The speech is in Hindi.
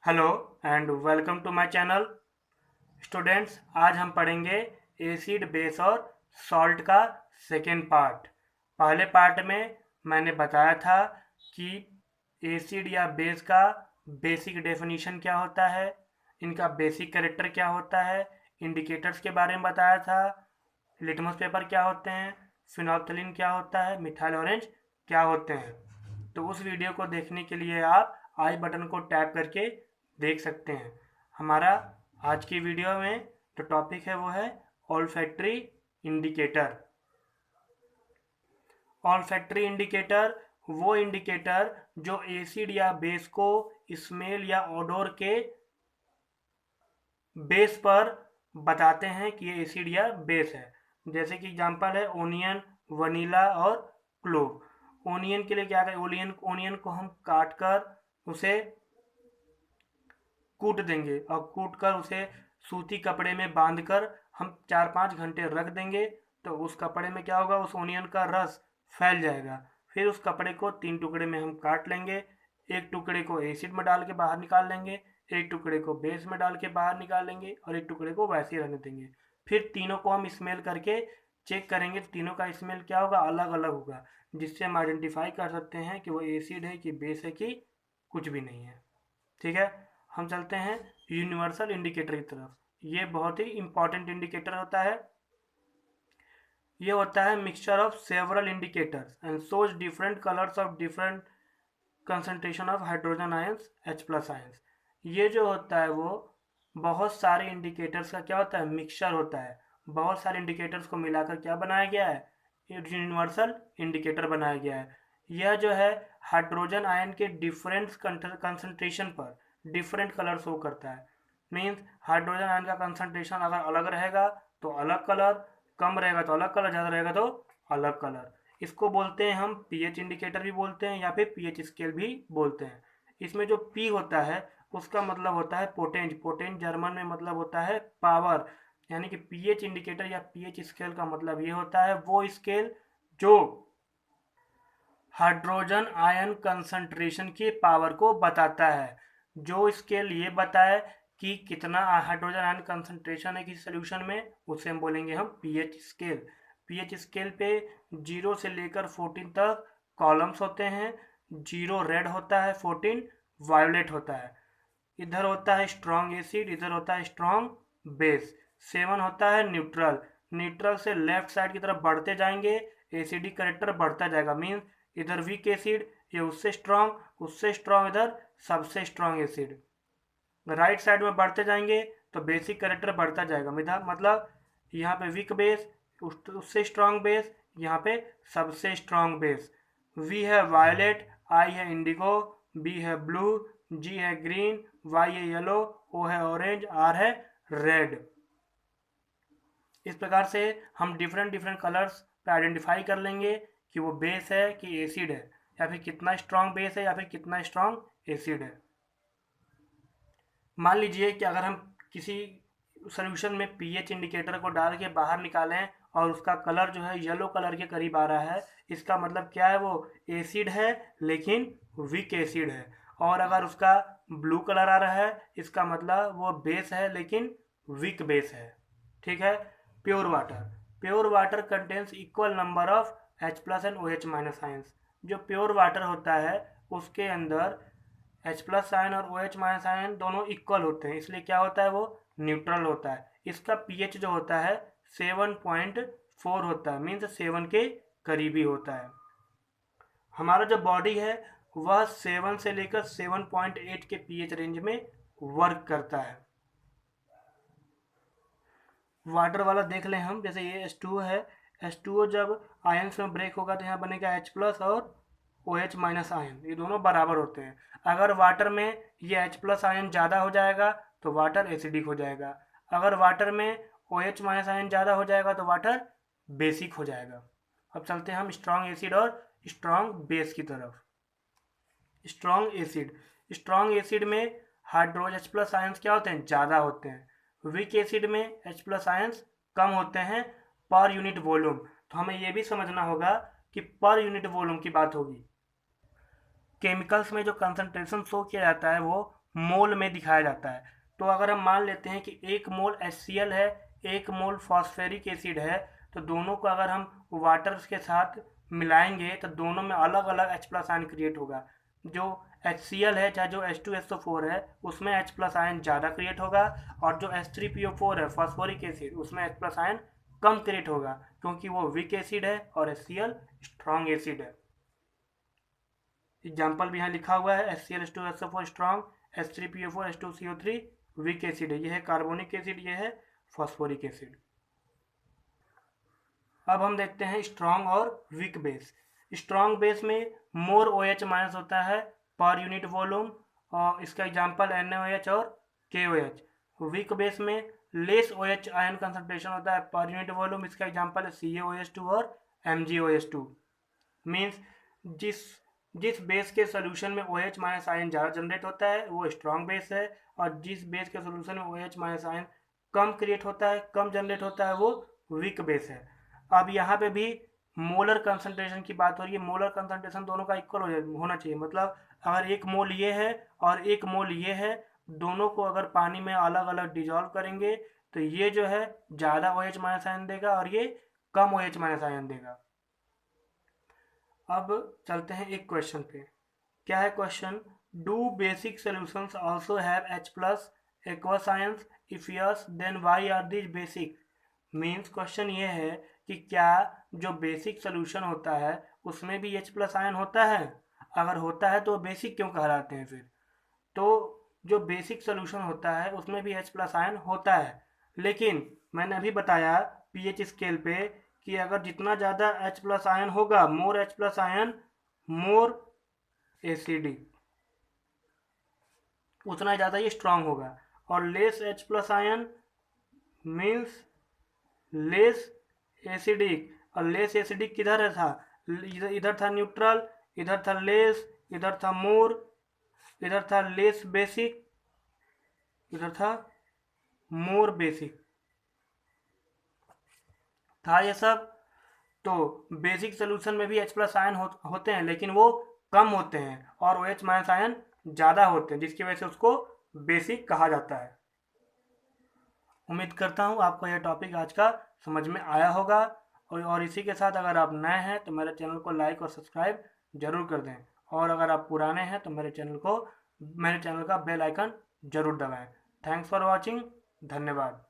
Hello and welcome to my channel. Students, आज हम पढ़ेंगे एसिड बेस और सॉल्ट का सेकेंड पार्ट। पहले पार्ट में मैंने बताया था कि एसिड या बेस का बेसिक डेफिनेशन क्या होता है, इनका बेसिक कैरेक्टर क्या होता है, इंडिकेटर्स के बारे में बताया था, लिटमस पेपर क्या होते हैं, फिनोल्फ्थालीन क्या होता है, मिथाइल ऑरेंज क्या होते हैं। तो उस वीडियो को देखने के लिए आप आई बटन को टैप करके देख सकते हैं। हमारा आज की वीडियो में जो टॉपिक है वो है ऑल्फैक्टरी इंडिकेटर। ऑल्फैक्टरी इंडिकेटर वो इंडिकेटर जो एसिड या बेस को स्मेल या ओडोर के बेस पर बताते हैं कि ये एसिड या बेस है। जैसे कि एग्जांपल है ओनियन, वनीला और क्लोव। ओनियन के लिए क्या करें, ओनियन को हम काट कर उसे कूट देंगे और कूट कर उसे सूती कपड़े में बांध कर हम 4-5 घंटे रख देंगे। तो उस कपड़े में क्या होगा, उस ओनियन का रस फैल जाएगा। फिर उस कपड़े को 3 टुकड़े में हम काट लेंगे। एक टुकड़े को एसिड में डाल के बाहर निकाल लेंगे, एक टुकड़े को बेस में डाल के बाहर निकाल लेंगे और एक टुकड़े को वैसे ही रहने देंगे। फिर तीनों को हम स्मेल करके चेक करेंगे, तो तीनों का स्मेल क्या होगा, अलग अलग होगा, जिससे हम आइडेंटिफाई कर सकते हैं कि वो एसिड है कि बेस है कि कुछ भी नहीं है। ठीक है, हम चलते हैं यूनिवर्सल इंडिकेटर की तरफ। ये बहुत ही इंपॉर्टेंट इंडिकेटर होता है। ये होता है mixture of several indicators and shows different colours of different concentration of hydrogen ions H plus ions. ये जो होता है वो बहुत सारे इंडिकेटर्स का क्या होता है, मिक्सचर होता है। बहुत सारे इंडिकेटर्स को मिलाकर क्या बनाया गया है, यूनिवर्सल इंडिकेटर बनाया गया है। यह जो है हाइड्रोजन आयन के डिफरेंट कंसंट्रेशन पर डिफरेंट कलर शो करता है। मीन्स हाइड्रोजन आयन का कंसंट्रेशन अगर अलग रहेगा तो अलग कलर, कम रहेगा तो अलग कलर, ज़्यादा रहेगा तो अलग कलर। इसको बोलते हैं हम पीएच इंडिकेटर भी बोलते हैं या फिर पीएच स्केल भी बोलते हैं। इसमें जो पी होता है उसका मतलब होता है पोटेंज। पोटेंज जर्मन में मतलब होता है पावर। यानी कि पीएच इंडिकेटर या पीएच स्केल का मतलब ये होता है वो स्केल जो हाइड्रोजन आयन कंसंट्रेशन की पावर को बताता है। जो स्केल ये बताए कि कितना हाइड्रोजन आयन कंसंट्रेशन है किसी सोल्यूशन में, उसे हम बोलेंगे हम पीएच स्केल। पीएच स्केल पे 0 से लेकर 14 तक कॉलम्स होते हैं। 0 रेड होता है, 14 वायोलेट होता है। इधर होता है स्ट्रॉन्ग एसिड, इधर होता है स्ट्रॉन्ग बेस। 7 होता है न्यूट्रल। न्यूट्रल से लेफ्ट साइड की तरफ बढ़ते जाएंगे, एसिडिक करेक्टर बढ़ता जाएगा। मीन्स इधर वीक एसिड, ये उससे स्ट्रॉन्ग, उससे स्ट्रॉन्ग, इधर सबसे स्ट्रॉन्ग एसिड। राइट साइड में बढ़ते जाएंगे तो बेसिक करेक्टर बढ़ता जाएगा। मतलब यहाँ पे वीक बेस, उससे स्ट्रॉन्ग बेस, यहाँ पे सबसे स्ट्रॉन्ग बेस। वी है वायलेट, आई है इंडिगो, बी है ब्लू, जी है ग्रीन, वाई है येलो, ओ है ऑरेंज, आर है रेड। इस प्रकार से हम डिफरेंट डिफरेंट कलर्स पे आइडेंटिफाई कर लेंगे कि वो बेस है कि एसिड है, या फिर कितना स्ट्रॉन्ग बेस है या फिर कितना स्ट्रॉन्ग एसिड है। मान लीजिए कि अगर हम किसी सोल्यूशन में पीएच इंडिकेटर को डाल के बाहर निकालें और उसका कलर जो है येलो कलर के करीब आ रहा है, इसका मतलब क्या है, वो एसिड है लेकिन वीक एसिड है। और अगर उसका ब्लू कलर आ रहा है, इसका मतलब वो बेस है लेकिन वीक बेस है। ठीक है। Pure water, pure water contains equal number of H plus and O H minus ions. जो प्योर वाटर होता है उसके अंदर एच प्लस आयन और ओ एच माइनस आयन दोनों इक्वल होते हैं, इसलिए क्या होता है, वो न्यूट्रल होता है। इसका पीएच जो होता है 7.4 होता है, मीन्स 7 के करीबी होता है। हमारा जो बॉडी है वह 7 से लेकर 7.8 के पीएच रेंज में वर्क करता है। वाटर वाला देख लें हम, जैसे ये H2O है। H2O जब आयंस में ब्रेक होगा तो यहाँ बनेगा H प्लस और OH माइनस आयन, ये दोनों बराबर होते हैं। अगर वाटर में ये H प्लस आयन ज़्यादा हो जाएगा तो वाटर एसिडिक हो जाएगा। अगर वाटर में OH माइनस आयन ज़्यादा हो जाएगा तो वाटर बेसिक हो जाएगा। अब चलते हैं हम स्ट्रॉन्ग एसिड और स्ट्रॉन्ग बेस की तरफ। स्ट्रॉन्ग एसिड, स्ट्रॉन्ग एसिड में हाइड्रोज H प्लस आयंस क्या होते हैं, ज़्यादा होते हैं। वीक एसिड में H प्लस आयंस कम होते हैं पर यूनिट वॉल्यूम। तो हमें यह भी समझना होगा कि पर यूनिट वॉल्यूम की बात होगी। केमिकल्स में जो कंसंट्रेशन शो किया जाता है वो मोल में दिखाया जाता है। तो अगर हम मान लेते हैं कि 1 मोल HCl है, 1 मोल फॉस्फेरिक एसिड है, तो दोनों को अगर हम वाटर के साथ मिलाएंगे तो दोनों में अलग अलग H प्लस आयन क्रिएट होगा। जो HCl है चाहे जो H2SO4 है उसमें H प्लस आयन ज़्यादा क्रिएट होगा, और जो H3PO4 है फॉस्फोरिक एसिड उसमें H प्लस आयन कम क्रिएट होगा, क्योंकि वो वीक एसिड है और HCl स्ट्रॉन्ग एसिड है। एग्जाम्पल भी यहाँ लिखा हुआ है, HCl H2SO4 strong, H3PO4 H2CO3 weak acid है। ये है कार्बोनिक एसिड, ये है फॉस्फोरिक एसिड। अब हम देखते हैं स्ट्रॉन्ग और वीक बेस। स्ट्रॉन्ग बेस में मोर OH माइनस होता है पर यूनिट वॉल्यूम, और इसका एग्जांपल NaOH और KOH। वीक बेस में लेस OH आयन कंसंट्रेशन होता है पर यूनिट वॉल्यूम, इसका एग्जांपल है CaOH2 और MgOH2। मीन्स जिस जिस बेस के सोल्यूशन में OH माइनस आयन ज़्यादा जनरेट होता है वो स्ट्रॉन्ग बेस है, और जिस बेस के सोल्यूशन में OH माइनस आयन कम क्रिएट होता है, कम जनरेट होता है, वो वीक बेस है। अब यहाँ पे भी मोलर कंसंट्रेशन की बात हो रही है। मोलर कंसंट्रेशन दोनों का इक्वल होना चाहिए, मतलब अगर 1 मोल ये है और 1 मोल ये है, दोनों को अगर पानी में अलग अलग डिजॉल्व करेंगे तो ये जो है ज़्यादा OH माइनस आयन देगा और ये कम OH माइनस आयन देगा। अब चलते हैं एक क्वेश्चन पे। क्या है question? Do basic solutions also have H plus aqueous ions? If yes then why are these basic? Means question ये है कि क्या जो बेसिक सोल्यूशन होता है उसमें भी H प्लस आयन होता है? अगर होता है तो बेसिक क्यों कहलाते हैं फिर? तो जो बेसिक सोल्यूशन होता है उसमें भी H प्लस आयन होता है, लेकिन मैंने अभी बताया pH स्केल पे कि अगर जितना ज़्यादा H प्लस आयन होगा, मोर H plus ion more acidic, उतना ज़्यादा ये स्ट्रांग होगा। और less H plus ion means less acidic, और लेस एसिडिक किधर था? इधर था न्यूट्रल, इधर था लेस, इधर था मोर, इधर था लेस बेसिक, इधर था मोर बेसिक, था ये सब। तो बेसिक सोल्यूशन में भी H प्लस आयन होते हैं, लेकिन वो कम होते हैं, और OH माइनस आयन ज़्यादा होते हैं, जिसकी वजह से उसको बेसिक कहा जाता है। उम्मीद करता हूँ आपको यह टॉपिक आज का समझ में आया होगा, और इसी के साथ अगर आप नए हैं तो मेरे चैनल को लाइक और सब्सक्राइब जरूर कर दें, और अगर आप पुराने हैं तो मेरे चैनल का बेल आइकन जरूर दबाएं। Thanks for watching. धन्यवाद।